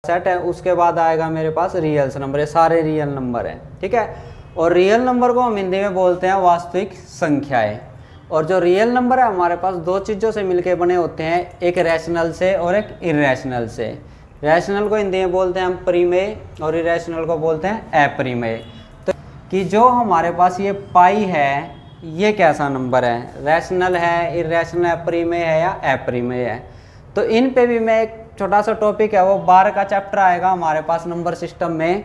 Set है, उसके बाद आएगा मेरे पास रियल्स नंबर, ये सारे रियल नंबर हैं, ठीक है। और रियल नंबर को हम हिंदी में बोलते हैं वास्तविक संख्याएं। और जो रियल नंबर है हमारे पास दो चीज़ों से मिलके बने होते हैं, एक रैशनल से और एक इरेशनल से। रैशनल को हिंदी में बोलते हैं हम परिमेय और इरेशनल को बोलते हैं अपरिमेय। तो कि जो हमारे पास ये पाई है ये कैसा नंबर है, रैशनल है, इरेशनल, अपरिमेय है या अपरिमेय है। तो इन पे भी मैं एक छोटा सा टॉपिक है वो 12 का चैप्टर आएगा हमारे पास नंबर सिस्टम में,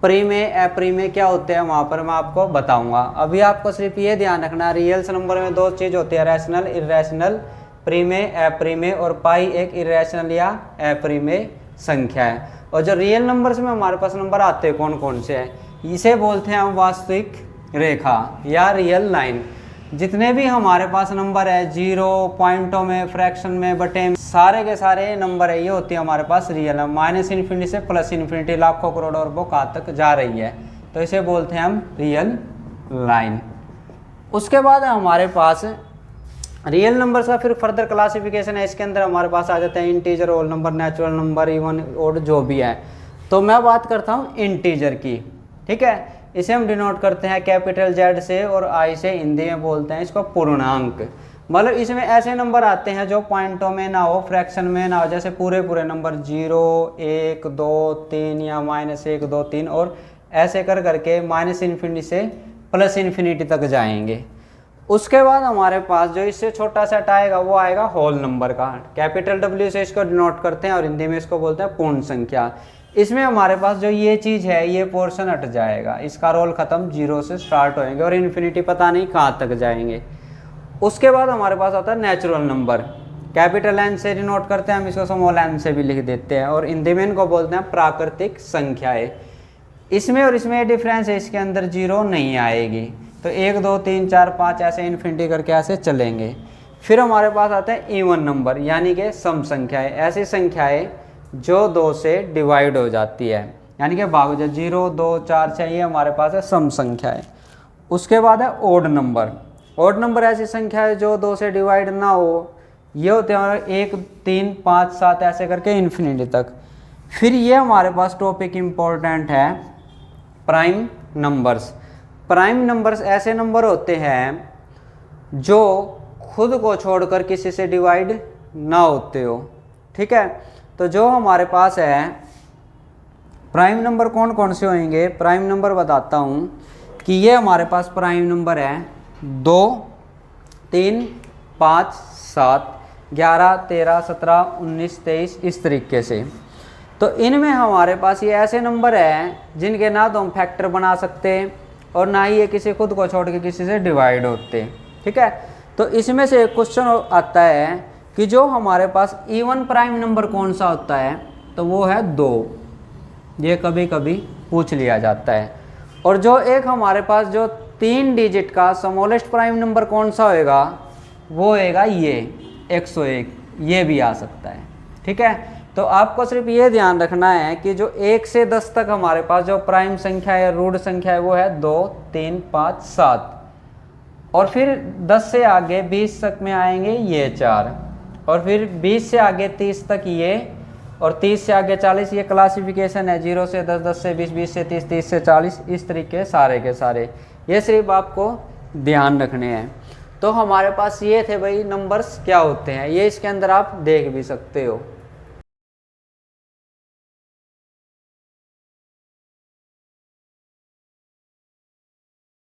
परिमेय अपरिमेय क्या होते हैं वहाँ पर मैं आपको बताऊंगा। अभी आपको सिर्फ ये ध्यान रखना, रियल्स नंबर में दो चीज़ होती है, रैशनल इरेशनल, परिमेय अपरिमेय, और पाई एक इरेशनल या अपरिमेय संख्या है। और जो रियल नंबर्स में हमारे पास नंबर आते हैं कौन कौन से हैं, इसे बोलते हैं हम वास्तविक रेखा या रियल लाइन। जितने भी हमारे पास नंबर है, जीरो, पॉइंटों में, फ्रैक्शन में, बटे में, सारे के सारे नंबर है ये होती है हमारे पास रियल है। माइनस इन्फिनिटी से प्लस इन्फिनिटी, लाखों करोड़ों अरबों कहाँ तक जा रही है, तो इसे बोलते हैं हम रियल लाइन। उसके बाद हमारे पास रियल नंबर्स का फिर फर्दर क्लासिफिकेशन है, इसके अंदर हमारे पास आ जाते हैं integer, whole number, natural number, even और जो भी है। तो मैं बात करता हूँ इंटीजर की, ठीक है। इसे हम डिनोट करते हैं कैपिटल जेड से और आई से, हिंदी में बोलते हैं इसको पूर्णांक। मतलब इसमें ऐसे नंबर आते हैं जो पॉइंटों में ना हो, फ्रैक्शन में ना हो, जैसे पूरे पूरे नंबर 0, 1, 2, 3 या -1, 2, 3 और ऐसे कर करके माइनस इन्फिनिटी से प्लस इन्फिनिटी तक जाएंगे। उसके बाद हमारे पास जो इससे छोटा सेट आएगा वो आएगा होल नंबर का, कैपिटल डब्ल्यू से इसको डिनोट करते हैं और हिंदी में इसको बोलते हैं पूर्ण संख्या। इसमें हमारे पास जो ये चीज़ है ये पोर्शन हट जाएगा, इसका रोल ख़त्म, 0 से स्टार्ट होएंगे और इन्फिनिटी पता नहीं कहाँ तक जाएंगे। उसके बाद हमारे पास आता है नेचुरल नंबर, कैपिटल एन से डिनोट करते हैं हम इसको, स्मॉल एन से भी लिख देते हैं और हिंदी में इनको बोलते हैं प्राकृतिक संख्याएं। इसमें और इसमें डिफरेंस है, इसके अंदर 0 नहीं आएगी, तो 1, 2, 3, 4, 5 ऐसे इन्फिनिटी करके ऐसे चलेंगे। फिर हमारे पास आते हैं इवन नंबर यानी कि सम संख्याएँ, ऐसी संख्याएँ जो 2 से डिवाइड हो जाती है, यानी कि भाग जो 0, 2, 4, 6 ये हमारे पास है सम संख्या है। उसके बाद है ओड नंबर। ओड नंबर ऐसी संख्या है जो 2 से डिवाइड ना हो, ये होते हैं 1, 3, 5, 7 ऐसे करके इन्फिनिटी तक। फिर ये हमारे पास टॉपिक इम्पोर्टेंट है प्राइम नंबर्स। प्राइम नंबर्स ऐसे नंबर होते हैं जो खुद को छोड़कर किसी से डिवाइड ना होते हो, ठीक है। तो जो हमारे पास है प्राइम नंबर कौन कौन से होंगे, प्राइम नंबर बताता हूँ कि ये हमारे पास प्राइम नंबर है 2, 3, 5, 7, 11, 13, 17, 19, 23 इस तरीके से। तो इनमें हमारे पास ये ऐसे नंबर हैं जिनके ना तो हम फैक्टर बना सकते और ना ही ये किसी खुद को छोड़ के किसी से डिवाइड होते, ठीक है। तो इसमें से एक क्वेश्चन आता है कि जो हमारे पास इवन प्राइम नंबर कौन सा होता है, तो वो है 2, ये कभी कभी पूछ लिया जाता है। और जो एक हमारे पास जो 3 डिजिट का स्मॉलेस्ट प्राइम नंबर कौन सा होएगा, वो होएगा ये 101, ये भी आ सकता है, ठीक है। तो आपको सिर्फ ये ध्यान रखना है कि जो 1 से 10 तक हमारे पास जो प्राइम संख्या है, रूट संख्या है, वो है 2, 3, 5, 7 और फिर 10 से आगे 20 तक में आएंगे ये 4 और फिर 20 से आगे 30 तक ये और 30 से आगे 40, ये क्लासिफिकेशन है 0 से 10, 10 से 20, 20 से 30, 30 से 40 इस तरीके सारे के सारे, ये सिर्फ आपको ध्यान रखने हैं। तो हमारे पास ये थे भाई नंबर्स क्या होते हैं, ये इसके अंदर आप देख भी सकते हो।